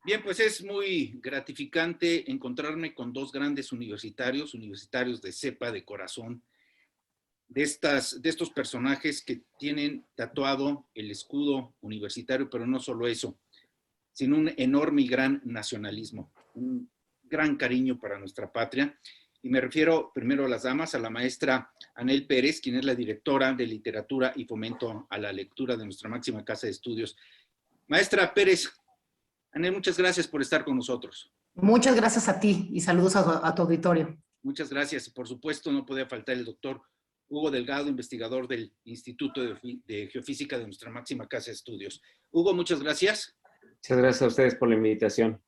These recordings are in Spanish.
Bien, pues es muy gratificante encontrarme con dos grandes universitarios de cepa, de corazón, de estos personajes que tienen tatuado el escudo universitario, pero no solo eso, sino un enorme y gran nacionalismo, un gran cariño para nuestra patria. Y me refiero primero a las damas, a la maestra Anel Pérez, quien es la directora de Literatura y Fomento a la Lectura de nuestra máxima casa de estudios. Maestra Pérez, Anel, muchas gracias por estar con nosotros. Muchas gracias a ti y saludos a tu auditorio. Muchas gracias. Por supuesto, no podía faltar el doctor Hugo Delgado, investigador del Instituto de Geofísica de nuestra máxima casa de estudios. Hugo, muchas gracias. Muchas gracias a ustedes por la invitación.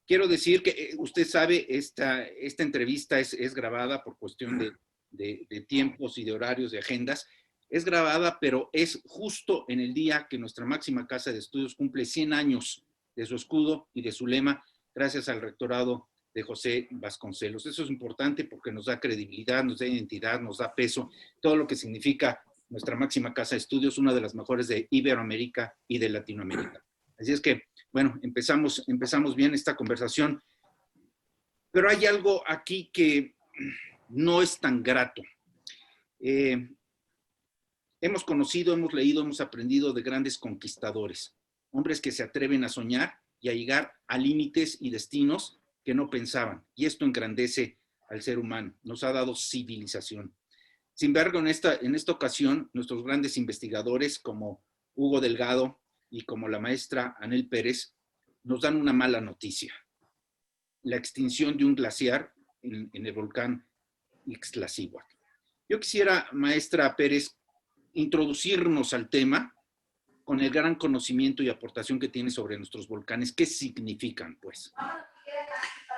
Quiero decir que usted sabe, esta entrevista es grabada por cuestión de tiempos y de horarios, de agendas. Es grabada, pero es justo en el día que nuestra máxima casa de estudios cumple 100 años de su escudo y de su lema, gracias al rectorado de José Vasconcelos. Eso es importante porque nos da credibilidad, nos da identidad, nos da peso, todo lo que significa nuestra máxima casa de estudios, una de las mejores de Iberoamérica y de Latinoamérica. Así es que, bueno, empezamos bien esta conversación, pero hay algo aquí que no es tan grato. Hemos conocido, hemos leído, hemos aprendido de grandes conquistadores, hombres que se atreven a soñar y a llegar a límites y destinos que no pensaban, y esto engrandece al ser humano, nos ha dado civilización. Sin embargo, en esta ocasión, nuestros grandes investigadores como Hugo Delgado y como la maestra Anel Pérez nos dan una mala noticia: la extinción de un glaciar en el volcán Ixtlacihuatl. Yo quisiera, maestra Pérez, introducirnos al tema con el gran conocimiento y aportación que tiene sobre nuestros volcanes. ¿Qué significan, pues?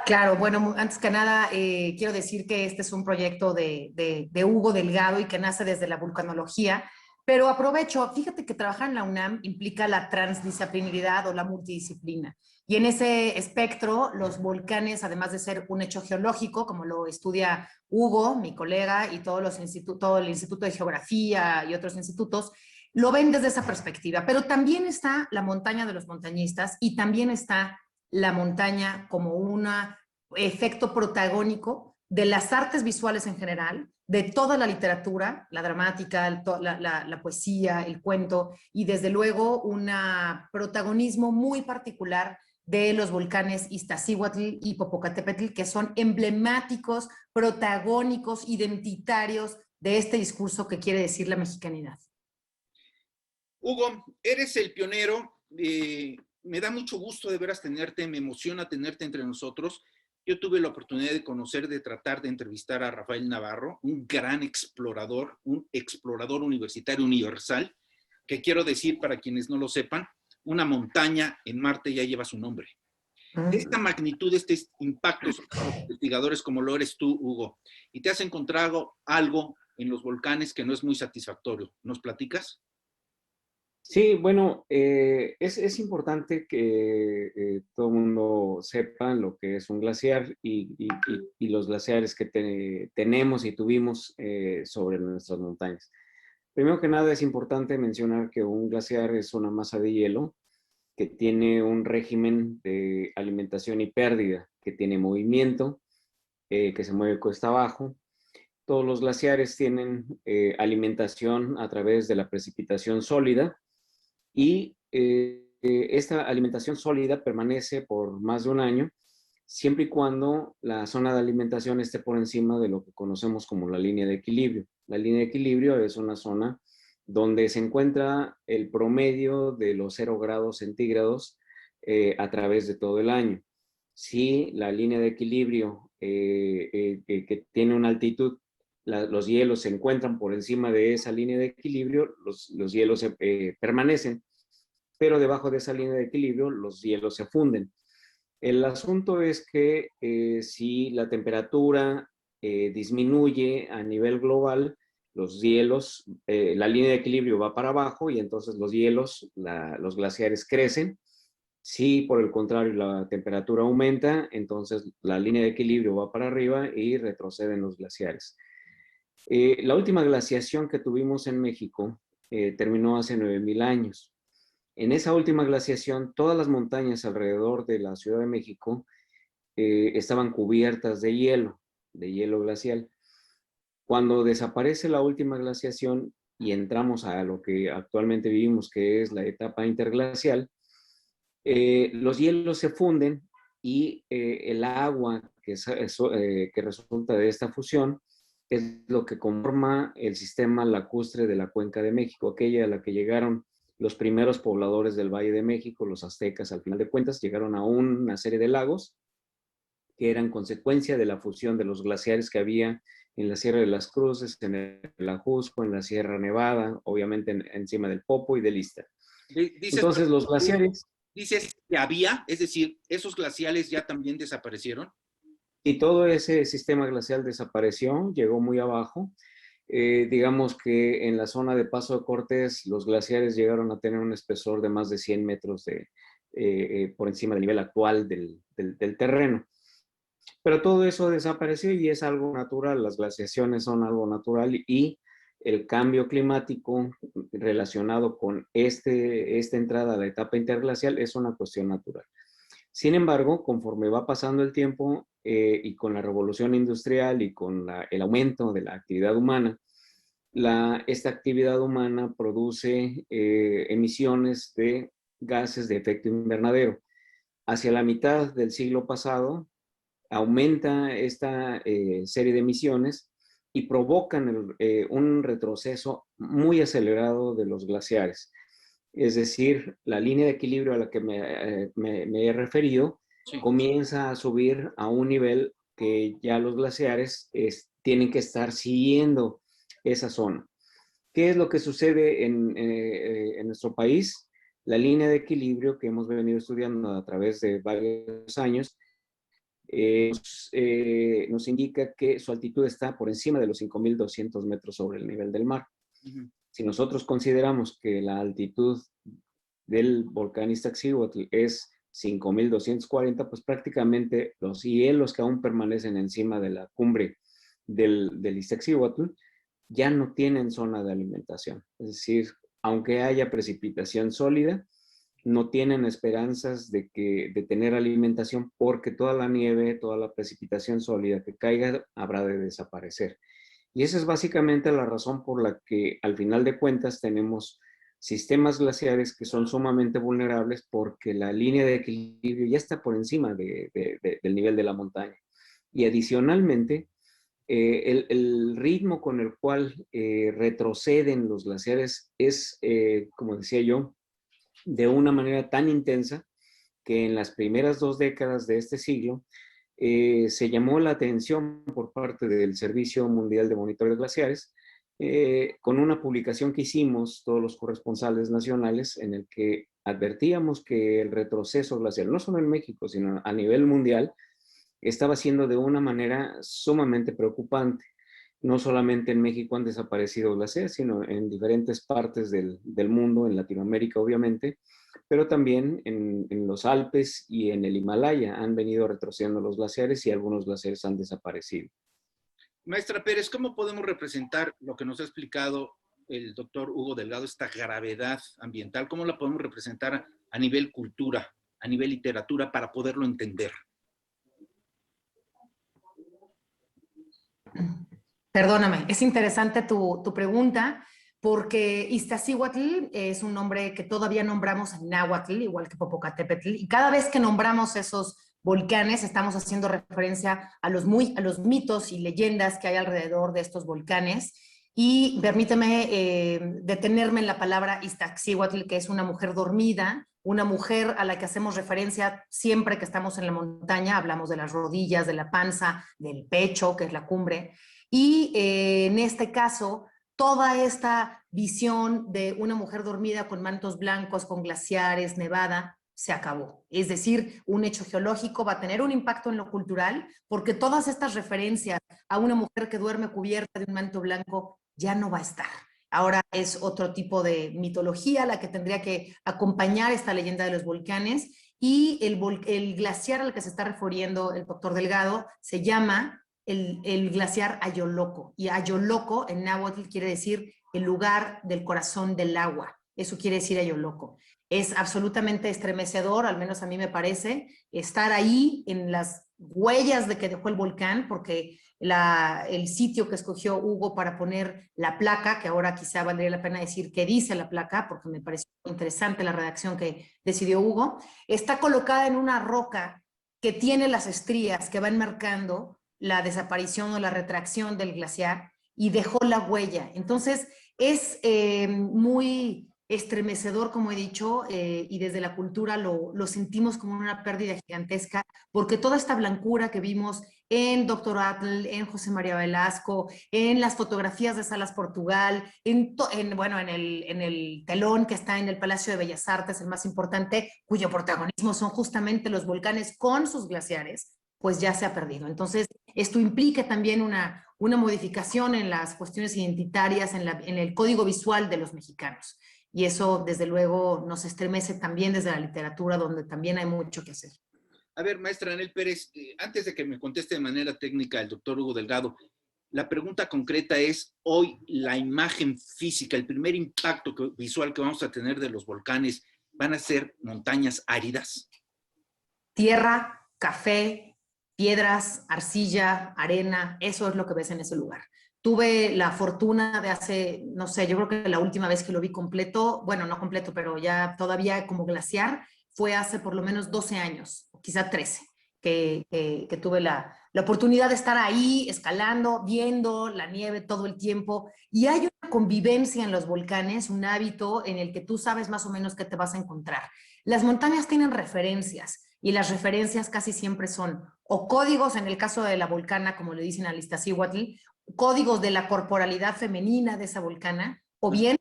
Claro, bueno, antes que nada, quiero decir que este es un proyecto de Hugo Delgado y que nace desde la vulcanología, pero aprovecho, fíjate que trabajar en la UNAM implica la transdisciplinaridad o la multidisciplina. Y en ese espectro, los volcanes, además de ser un hecho geológico, como lo estudia Hugo, mi colega, y todo el Instituto de Geografía y otros institutos, lo ven desde esa perspectiva. Pero también está la montaña de los montañistas y también está la montaña como un efecto protagónico de las artes visuales en general, de toda la literatura, la dramática, la poesía, el cuento, y desde luego un protagonismo muy particular de los volcanes Iztaccíhuatl y Popocatépetl, que son emblemáticos, protagónicos, identitarios de este discurso que quiere decir la mexicanidad. Hugo, eres el pionero. Me da mucho gusto de veras tenerte, me emociona tenerte entre nosotros. Yo tuve la oportunidad de conocer, de tratar de entrevistar a Rafael Navarro, un gran explorador, un explorador universitario universal, que quiero decir para quienes no lo sepan, una montaña en Marte ya lleva su nombre. De esta magnitud, de este impacto sobre los investigadores como lo eres tú, Hugo, y te has encontrado algo en los volcanes que no es muy satisfactorio. ¿Nos platicas? Sí, bueno, es importante que todo el mundo sepa lo que es un glaciar y los glaciares que tenemos y tuvimos sobre nuestras montañas. Primero que nada, es importante mencionar que un glaciar es una masa de hielo que tiene un régimen de alimentación y pérdida, que tiene movimiento, que se mueve cuesta abajo. Todos los glaciares tienen alimentación a través de la precipitación sólida, y esta alimentación sólida permanece por más de un año, siempre y cuando la zona de alimentación esté por encima de lo que conocemos como la línea de equilibrio. La línea de equilibrio es una zona donde se encuentra el promedio de los 0 grados centígrados a través de todo el año. Si la línea de equilibrio que tiene una altitud, los hielos se encuentran por encima de esa línea de equilibrio, los hielos permanecen, pero debajo de esa línea de equilibrio los hielos se funden. El asunto es que si la temperatura disminuye a nivel global, los hielos, la línea de equilibrio va para abajo y entonces los hielos, los glaciares crecen. Si por el contrario la temperatura aumenta, entonces la línea de equilibrio va para arriba y retroceden los glaciares. La última glaciación que tuvimos en México terminó hace 9,000 años. En esa última glaciación, todas las montañas alrededor de la Ciudad de México estaban cubiertas de hielo glacial. Cuando desaparece la última glaciación y entramos a lo que actualmente vivimos, que es la etapa interglacial, los hielos se funden y el agua que resulta de esta fusión es lo que conforma el sistema lacustre de la Cuenca de México, aquella a la que llegaron los primeros pobladores del Valle de México, los aztecas. Al final de cuentas llegaron a una serie de lagos que eran consecuencia de la fusión de los glaciares que había en la Sierra de las Cruces, en el Ajusco, en la Sierra Nevada, obviamente encima del Popo y del Ista. Entonces los glaciares... Dices que había, es decir, esos glaciales ya también desaparecieron. Y todo ese sistema glacial desapareció, llegó muy abajo. Digamos que en la zona de Paso de Cortés los glaciares llegaron a tener un espesor de más de 100 metros por encima del nivel actual del terreno. Pero todo eso desapareció y es algo natural, las glaciaciones son algo natural y el cambio climático relacionado con esta entrada a la etapa interglacial es una cuestión natural. Sin embargo, conforme va pasando el tiempo y con la revolución industrial y con el aumento de la actividad humana, esta actividad humana produce emisiones de gases de efecto invernadero. Hacia la mitad del siglo pasado, aumenta esta serie de emisiones y provocan un retroceso muy acelerado de los glaciares. Es decir, la línea de equilibrio a la que me he referido sí. Comienza a subir a un nivel que ya los glaciares tienen que estar siguiendo esa zona. ¿Qué es lo que sucede en nuestro país? La línea de equilibrio que hemos venido estudiando a través de varios años nos indica que su altitud está por encima de los 5.200 metros sobre el nivel del mar. Uh-huh. Si nosotros consideramos que la altitud del volcán Iztaccíhuatl es 5.240, pues prácticamente los hielos que aún permanecen encima de la cumbre del Iztaccíhuatl ya no tienen zona de alimentación. Es decir, aunque haya precipitación sólida, no tienen esperanzas de tener alimentación porque toda la nieve, toda la precipitación sólida que caiga habrá de desaparecer. Y esa es básicamente la razón por la que al final de cuentas tenemos sistemas glaciares que son sumamente vulnerables porque la línea de equilibrio ya está por encima del nivel de la montaña. Y adicionalmente, el ritmo con el cual retroceden los glaciares es, como decía yo, de una manera tan intensa que en las primeras 2 décadas de este siglo se llamó la atención por parte del Servicio Mundial de Monitoreo de Glaciares con una publicación que hicimos todos los corresponsales nacionales en el que advertíamos que el retroceso glacial, no solo en México, sino a nivel mundial, estaba siendo de una manera sumamente preocupante. No solamente en México han desaparecido glaciares, sino en diferentes partes del mundo, en Latinoamérica obviamente, pero también en los Alpes y en el Himalaya han venido retrocediendo los glaciares y algunos glaciares han desaparecido. Maestra Pérez, ¿cómo podemos representar lo que nos ha explicado el doctor Hugo Delgado, esta gravedad ambiental? ¿Cómo la podemos representar a nivel cultura, a nivel literatura, para poderlo entender? Perdóname, es interesante tu pregunta, porque Iztaccíhuatl es un nombre que todavía nombramos en náhuatl, igual que Popocatépetl, y cada vez que nombramos esos volcanes estamos haciendo referencia a los mitos y leyendas que hay alrededor de estos volcanes. Y permíteme detenerme en la palabra Iztaccíhuatl, que es una mujer dormida, una mujer a la que hacemos referencia siempre que estamos en la montaña, hablamos de las rodillas, de la panza, del pecho, que es la cumbre. Y en este caso, toda esta visión de una mujer dormida con mantos blancos, con glaciares, nevada, se acabó. Es decir, un hecho geológico va a tener un impacto en lo cultural porque todas estas referencias a una mujer que duerme cubierta de un manto blanco ya no va a estar. Ahora es otro tipo de mitología la que tendría que acompañar esta leyenda de los volcanes y el glaciar al que se está refiriendo el doctor Delgado se llama el glaciar Ayoloco, y Ayoloco en náhuatl quiere decir el lugar del corazón del agua, eso quiere decir Ayoloco. Es absolutamente estremecedor, al menos a mí me parece, estar ahí en las huellas de que dejó el volcán, porque el sitio que escogió Hugo para poner la placa, que ahora quizá valdría la pena decir qué dice la placa, porque me pareció interesante la redacción que decidió Hugo, está colocada en una roca que tiene las estrías que van marcando la desaparición o la retracción del glaciar y dejó la huella. Entonces, es muy estremecedor, como he dicho, y desde la cultura lo sentimos como una pérdida gigantesca, porque toda esta blancura que vimos en Doctor Atl, en José María Velasco, en las fotografías de Salas Portugal, bueno, en el telón que está en el Palacio de Bellas Artes, el más importante, cuyo protagonismo son justamente los volcanes con sus glaciares, pues ya se ha perdido. Entonces, esto implica también una modificación en las cuestiones identitarias, en el código visual de los mexicanos. Y eso, desde luego, nos estremece también desde la literatura, donde también hay mucho que hacer. A ver, maestra Anel Pérez, antes de que me conteste de manera técnica el doctor Hugo Delgado, la pregunta concreta es, hoy la imagen física, el primer impacto visual que vamos a tener de los volcanes, ¿van a ser montañas áridas? Tierra, café, piedras, arcilla, arena, eso es lo que ves en ese lugar. Tuve la fortuna de hace, no sé, yo creo que la última vez que lo vi completo, bueno, no completo, pero ya todavía como glaciar, fue hace por lo menos 12 años, quizá 13, que tuve la oportunidad de estar ahí escalando, viendo la nieve todo el tiempo. Y hay una convivencia en los volcanes, un hábito en el que tú sabes más o menos qué te vas a encontrar. Las montañas tienen referencias y las referencias casi siempre son o códigos, en el caso de la volcana, como le dicen a Iztaccíhuatl, códigos de la corporalidad femenina de esa volcana, o bien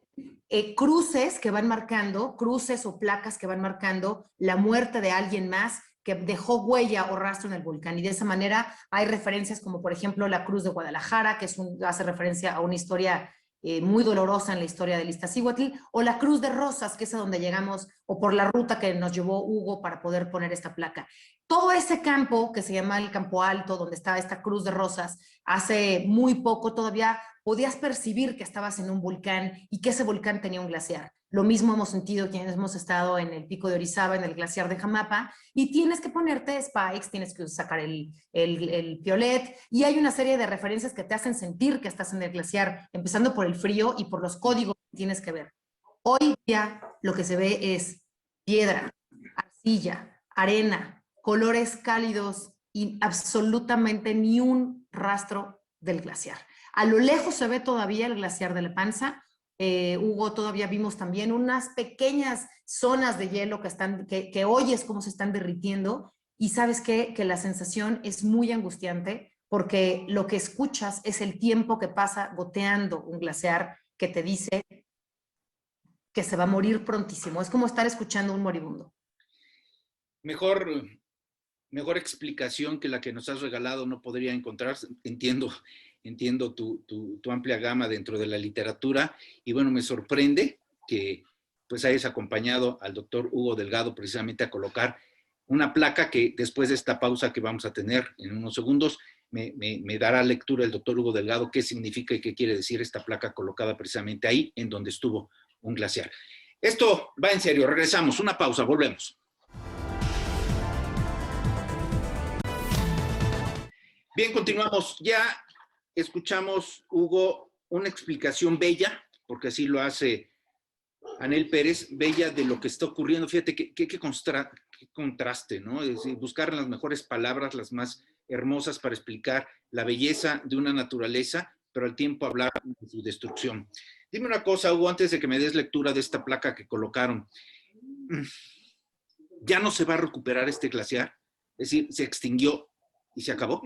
cruces que van marcando, cruces o placas que van marcando la muerte de alguien más que dejó huella o rastro en el volcán. Y de esa manera hay referencias como, por ejemplo, la Cruz de Guadalajara, que hace referencia a una historia muy dolorosa en la historia del Iztaccíhuatl, o la Cruz de Rosas, que es a donde llegamos, o por la ruta que nos llevó Hugo para poder poner esta placa. Todo ese campo, que se llama el Campo Alto, donde está esta Cruz de Rosas, hace muy poco todavía podías percibir que estabas en un volcán y que ese volcán tenía un glaciar. Lo mismo hemos sentido quienes hemos estado en el Pico de Orizaba, en el glaciar de Jamapa, y tienes que ponerte spikes, tienes que sacar el piolet, y hay una serie de referencias que te hacen sentir que estás en el glaciar, empezando por el frío y por los códigos que tienes que ver. Hoy día lo que se ve es piedra, arcilla, arena, colores cálidos y absolutamente ni un rastro del glaciar. A lo lejos se ve todavía el glaciar de la Panza. Hugo, todavía vimos también unas pequeñas zonas de hielo que oyes cómo se están derritiendo, y sabes qué, que la sensación es muy angustiante porque lo que escuchas es el tiempo que pasa goteando un glaciar que te dice que se va a morir prontísimo. Es como estar escuchando un moribundo. Mejor explicación que la que nos has regalado no podría encontrar. Entiendo tu amplia gama dentro de la literatura, y bueno, me sorprende que pues hayas acompañado al doctor Hugo Delgado precisamente a colocar una placa que después de esta pausa que vamos a tener en unos segundos, me dará lectura el doctor Hugo Delgado qué significa y qué quiere decir esta placa colocada precisamente ahí en donde estuvo un glaciar. Esto va en serio, regresamos, una pausa, volvemos. Bien, continuamos. Ya escuchamos, Hugo, una explicación bella, porque así lo hace Anel Pérez, bella de lo que está ocurriendo. Fíjate qué contraste, ¿no? Es decir, buscar las mejores palabras, las más hermosas para explicar la belleza de una naturaleza, pero al tiempo hablar de su destrucción. Dime una cosa, Hugo, antes de que me des lectura de esta placa que colocaron. ¿Ya no se va a recuperar este glaciar? Es decir, ¿se extinguió y se acabó?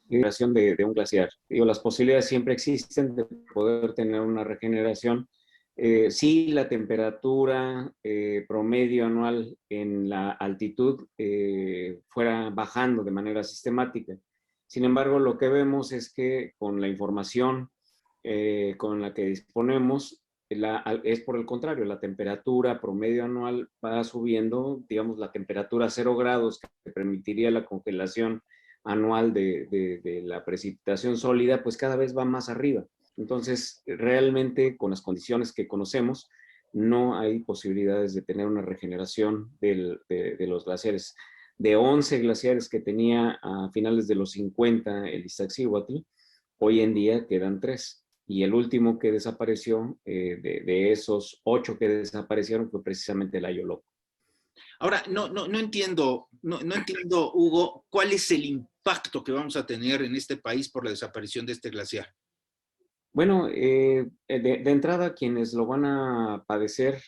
De un glaciar. Digo, las posibilidades siempre existen de poder tener una regeneración. Si la temperatura promedio anual en la altitud fuera bajando de manera sistemática. Sin embargo, lo que vemos es que con la información con la que disponemos, es por el contrario, la temperatura promedio anual va subiendo, digamos, la temperatura a 0 grados que permitiría la congelación anual de la precipitación sólida, pues cada vez va más arriba. Entonces, realmente con las condiciones que conocemos, no hay posibilidades de tener una regeneración de los glaciares. De 11 glaciares que tenía a finales de los 50 el Iztaccíhuatl, hoy en día quedan 3. Y el último que desapareció, de esos 8 que desaparecieron, fue precisamente el Ayoloco. Ahora, no entiendo, no entiendo, Hugo, cuál es el impacto que vamos a tener en este país por la desaparición de este glaciar. Bueno, de entrada, quienes lo van a padecer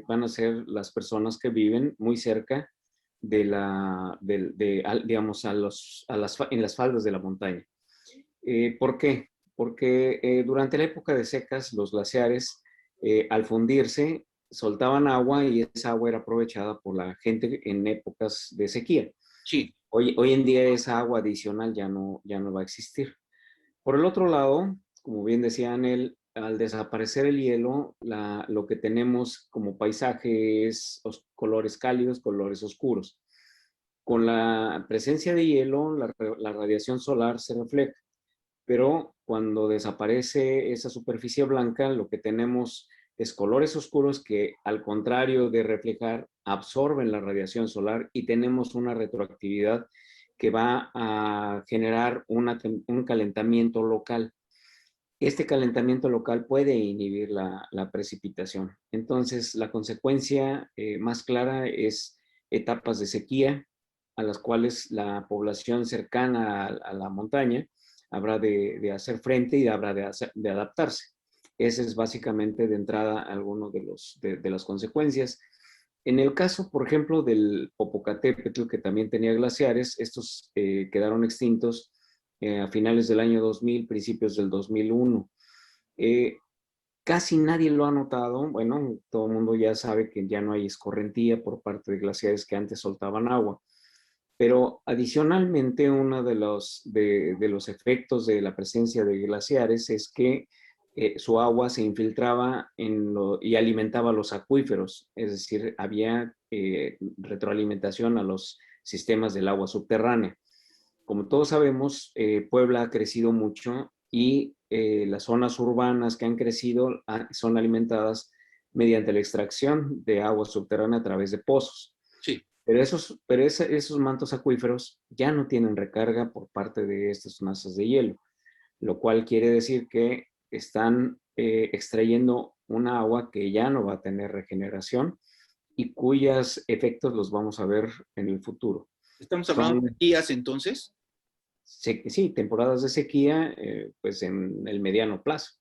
van a ser las personas que viven muy cerca de digamos, en las faldas de la montaña. ¿Por qué? Porque durante la época de secas, los glaciares, al fundirse, soltaban agua y esa agua era aprovechada por la gente en épocas de sequía. Sí. Hoy en día esa agua adicional ya no va a existir. Por el otro lado, como bien decía Anel, al desaparecer el hielo, lo que tenemos como paisaje es colores cálidos, colores oscuros. Con la presencia de hielo, la radiación solar se refleja, pero cuando desaparece esa superficie blanca, lo que tenemos es colores oscuros que, al contrario de reflejar, absorben la radiación solar y tenemos una retroactividad que va a generar un calentamiento local. Este calentamiento local puede inhibir la precipitación. Entonces, la consecuencia más clara es etapas de sequía a las cuales la población cercana a la montaña habrá de hacer frente y habrá de adaptarse. Ese es básicamente de entrada alguno de las consecuencias. En el caso, por ejemplo, del Popocatépetl, que también tenía glaciares, estos quedaron extintos a finales del año 2000, principios del 2001. Casi nadie lo ha notado. Bueno, todo el mundo ya sabe que ya no hay escorrentía por parte de glaciares que antes soltaban agua. Pero adicionalmente, uno de los efectos de la presencia de glaciares es que su agua se infiltraba y alimentaba los acuíferos, es decir, había retroalimentación a los sistemas del agua subterránea. Como todos sabemos, Puebla ha crecido mucho y las zonas urbanas que han crecido son alimentadas mediante la extracción de agua subterránea a través de pozos. Sí. Pero esos mantos acuíferos ya no tienen recarga por parte de estas masas de hielo, lo cual quiere decir que están extrayendo una agua que ya no va a tener regeneración y cuyos efectos los vamos a ver en el futuro. ¿Estamos hablando de sequías entonces? Sí, temporadas de sequía, pues en el mediano plazo.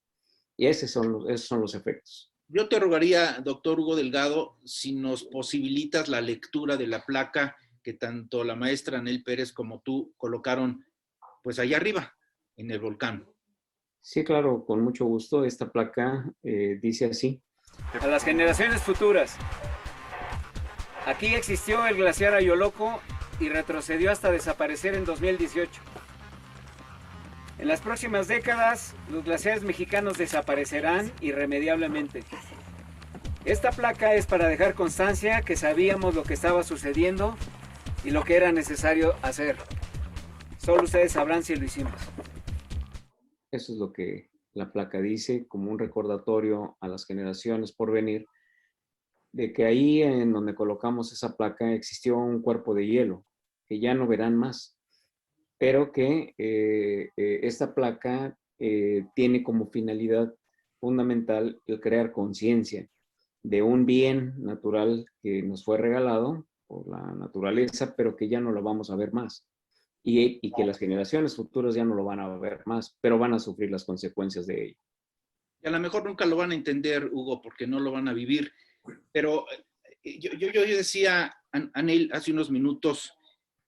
Y esos son los efectos. Yo te rogaría, doctor Hugo Delgado, si nos posibilitas la lectura de la placa que tanto la maestra Anel Pérez como tú colocaron, pues allá arriba, en el volcán. Sí, claro, con mucho gusto. Esta placa dice así. A las generaciones futuras. Aquí existió el glaciar Ayoloco y retrocedió hasta desaparecer en 2018. En las próximas décadas, los glaciares mexicanos desaparecerán irremediablemente. Esta placa es para dejar constancia que sabíamos lo que estaba sucediendo y lo que era necesario hacer. Solo ustedes sabrán si lo hicimos. Eso es lo que la placa dice, como un recordatorio a las generaciones por venir, de que ahí en donde colocamos esa placa existió un cuerpo de hielo, que ya no verán más, pero que esta placa tiene como finalidad fundamental el crear conciencia de un bien natural que nos fue regalado por la naturaleza, pero que ya no lo vamos a ver más. Y que las generaciones futuras ya no lo van a ver más, pero van a sufrir las consecuencias de ello. Y a lo mejor nunca lo van a entender, Hugo, porque no lo van a vivir. Pero yo decía, Anel, hace unos minutos,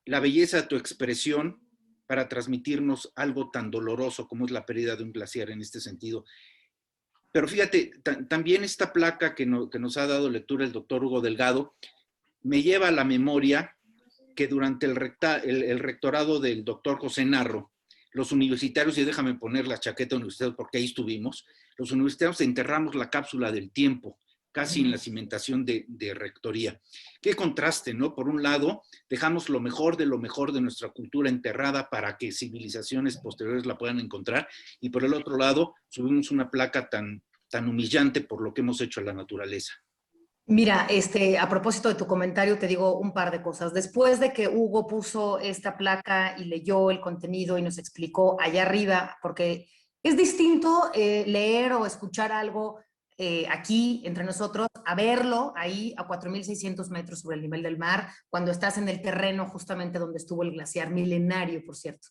la belleza de tu expresión para transmitirnos algo tan doloroso como es la pérdida de un glaciar en este sentido. Pero fíjate, también esta placa que nos ha dado lectura el doctor Hugo Delgado me lleva a la memoria que durante el rectorado del doctor José Narro, los universitarios, y déjame poner la chaqueta universitaria porque ahí estuvimos, los universitarios enterramos la cápsula del tiempo casi en la cimentación de rectoría. Qué contraste, ¿no? Por un lado, dejamos lo mejor de nuestra cultura enterrada para que civilizaciones posteriores la puedan encontrar, y por el otro lado, subimos una placa tan humillante por lo que hemos hecho a la naturaleza. Mira, a propósito de tu comentario, te digo un par de cosas. Después de que Hugo puso esta placa y leyó el contenido y nos explicó allá arriba, porque es distinto leer o escuchar algo aquí entre nosotros, a verlo ahí a 4.600 metros sobre el nivel del mar, cuando estás en el terreno justamente donde estuvo el glaciar milenario, por cierto.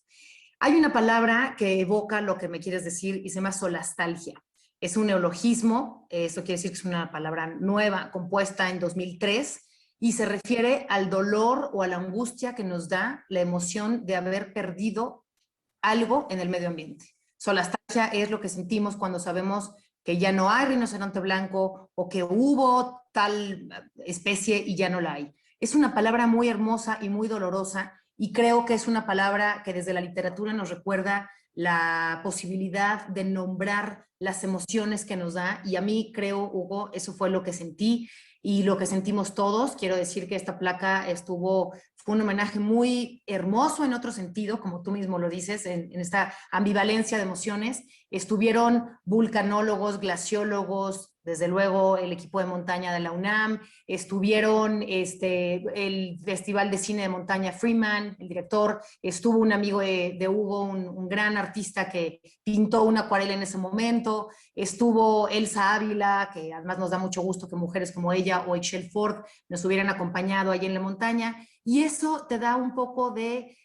Hay una palabra que evoca lo que me quieres decir y se llama solastalgia. Es un neologismo, eso quiere decir que es una palabra nueva, compuesta en 2003, y se refiere al dolor o a la angustia que nos da la emoción de haber perdido algo en el medio ambiente. Solastalgia es lo que sentimos cuando sabemos que ya no hay rinoceronte blanco o que hubo tal especie y ya no la hay. Es una palabra muy hermosa y muy dolorosa, y creo que es una palabra que desde la literatura nos recuerda la posibilidad de nombrar las emociones que nos da, y a mí creo, Hugo, eso fue lo que sentí y lo que sentimos todos. Quiero decir que esta placa fue un homenaje muy hermoso en otro sentido, como tú mismo lo dices, en esta ambivalencia de emociones. Estuvieron vulcanólogos, glaciólogos, desde luego el equipo de montaña de la UNAM, estuvieron el Festival de Cine de Montaña Freeman, el director, estuvo un amigo de Hugo, un gran artista que pintó una acuarela en ese momento, estuvo Elsa Ávila, que además nos da mucho gusto que mujeres como ella o Excel Ford nos hubieran acompañado allí en la montaña, y eso te da un poco de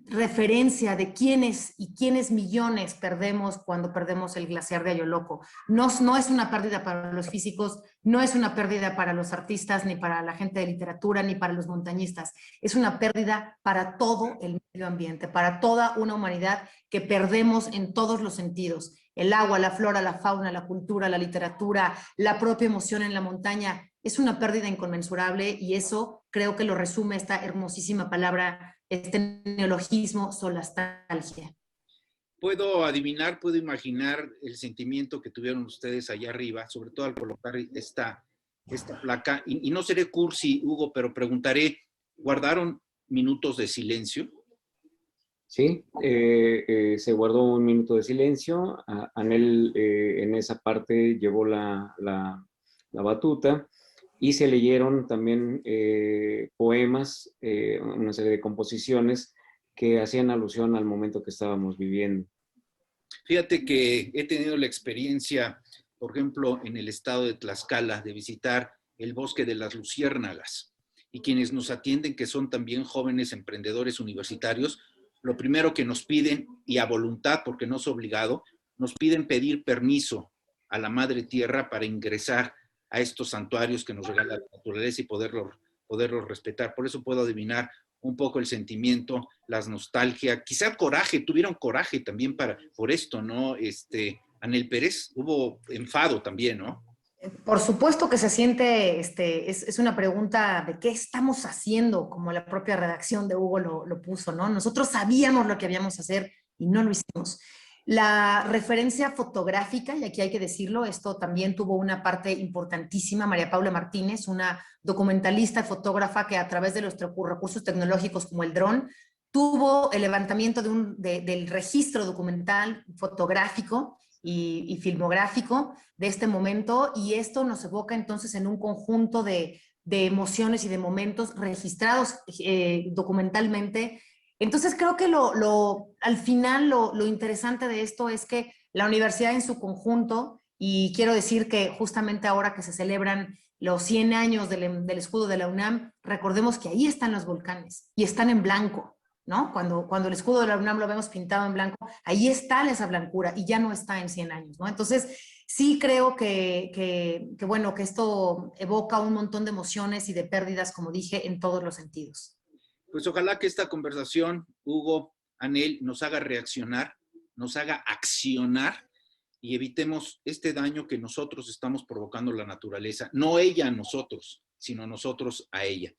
referencia de quiénes y quiénes millones perdemos cuando perdemos el glaciar de Ayoloco. No es una pérdida para los físicos, no es una pérdida para los artistas, ni para la gente de literatura, ni para los montañistas. Es una pérdida para todo el medio ambiente, para toda una humanidad que perdemos en todos los sentidos. El agua, la flora, la fauna, la cultura, la literatura, la propia emoción en la montaña. Es una pérdida inconmensurable, y eso creo que lo resume esta hermosísima palabra, este neologismo, solastalgia. Puedo adivinar, puedo imaginar el sentimiento que tuvieron ustedes allá arriba, sobre todo al colocar esta placa. Y no seré cursi, Hugo, pero preguntaré, ¿guardaron minutos de silencio? Sí, se guardó un minuto de silencio. Anel en esa parte llevó la batuta, y se leyeron también poemas, una serie de composiciones que hacían alusión al momento que estábamos viviendo. Fíjate que he tenido la experiencia, por ejemplo, en el estado de Tlaxcala, de visitar el bosque de las luciérnagas, y quienes nos atienden, que son también jóvenes emprendedores universitarios, lo primero que nos piden, y a voluntad porque no es obligado, nos piden pedir permiso a la Madre Tierra para ingresar a estos santuarios que nos regala la naturaleza y poderlos respetar. Por eso puedo adivinar un poco el sentimiento, la nostalgia, quizá coraje, tuvieron coraje también por esto, ¿no? Anel Pérez, hubo enfado también, ¿no? Por supuesto que se siente, es una pregunta de qué estamos haciendo, como la propia redacción de Hugo lo puso, ¿no? Nosotros sabíamos lo que habíamos que hacer y no lo hicimos. La referencia fotográfica, y aquí hay que decirlo, esto también tuvo una parte importantísima. María Paula Martínez, una documentalista y fotógrafa que a través de los recursos tecnológicos como el dron, tuvo el levantamiento del registro documental, fotográfico y filmográfico de este momento, y esto nos evoca entonces en un conjunto de emociones y de momentos registrados documentalmente. Entonces creo que al final lo interesante de esto es que la universidad en su conjunto, y quiero decir que justamente ahora que se celebran los 100 años del escudo de la UNAM, recordemos que ahí están los volcanes y están en blanco, ¿no? Cuando el escudo de la UNAM lo vemos pintado en blanco, ahí está esa blancura y ya no está en 100 años, ¿no? Entonces sí creo que esto evoca un montón de emociones y de pérdidas, como dije, en todos los sentidos. Pues ojalá que esta conversación, Hugo, Anel, nos haga reaccionar, nos haga accionar y evitemos este daño que nosotros estamos provocando a la naturaleza. No ella a nosotros, sino nosotros a ella.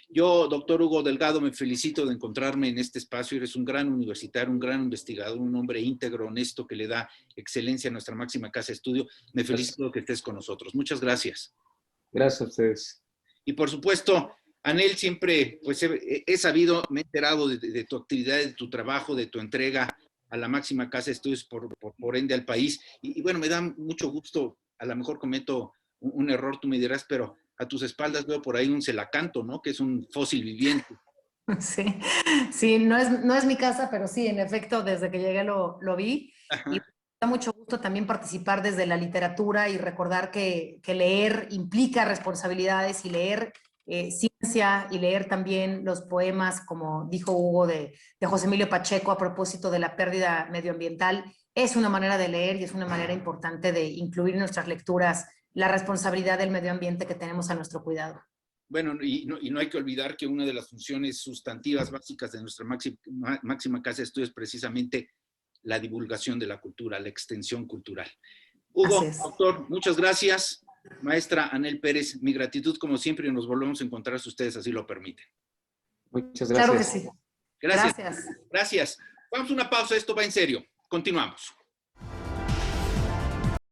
Yo, doctor Hugo Delgado, me felicito de encontrarme en este espacio. Eres un gran universitario, un gran investigador, un hombre íntegro, honesto, que le da excelencia a nuestra máxima casa de estudio. Me felicito de que estés con nosotros. Muchas gracias. Gracias a ustedes. Y por supuesto, Anel, siempre pues he sabido, me he enterado de tu actividad, de tu trabajo, de tu entrega a la máxima casa de estudios, por ende al país. Y bueno, me da mucho gusto, a lo mejor cometo un error, tú me dirás, pero a tus espaldas veo por ahí un celacanto, ¿no? Que es un fósil viviente. Sí, sí, no es mi casa, pero sí, en efecto, desde que llegué lo vi. Ajá. Y me da mucho gusto también participar desde la literatura y recordar que leer implica responsabilidades y leer ciencia y leer también los poemas, como dijo Hugo, de José Emilio Pacheco a propósito de la pérdida medioambiental, es una manera de leer y es una manera importante de incluir en nuestras lecturas la responsabilidad del medio ambiente que tenemos a nuestro cuidado. Bueno, y no hay que olvidar que una de las funciones sustantivas básicas de nuestra máxima casa de estudios es precisamente la divulgación de la cultura, la extensión cultural. Hugo, doctor, muchas gracias. Maestra Anel Pérez, mi gratitud como siempre y nos volvemos a encontrar si ustedes así lo permiten. Muchas gracias. Claro que sí. Gracias. Gracias. Vamos a una pausa, esto va en serio. Continuamos.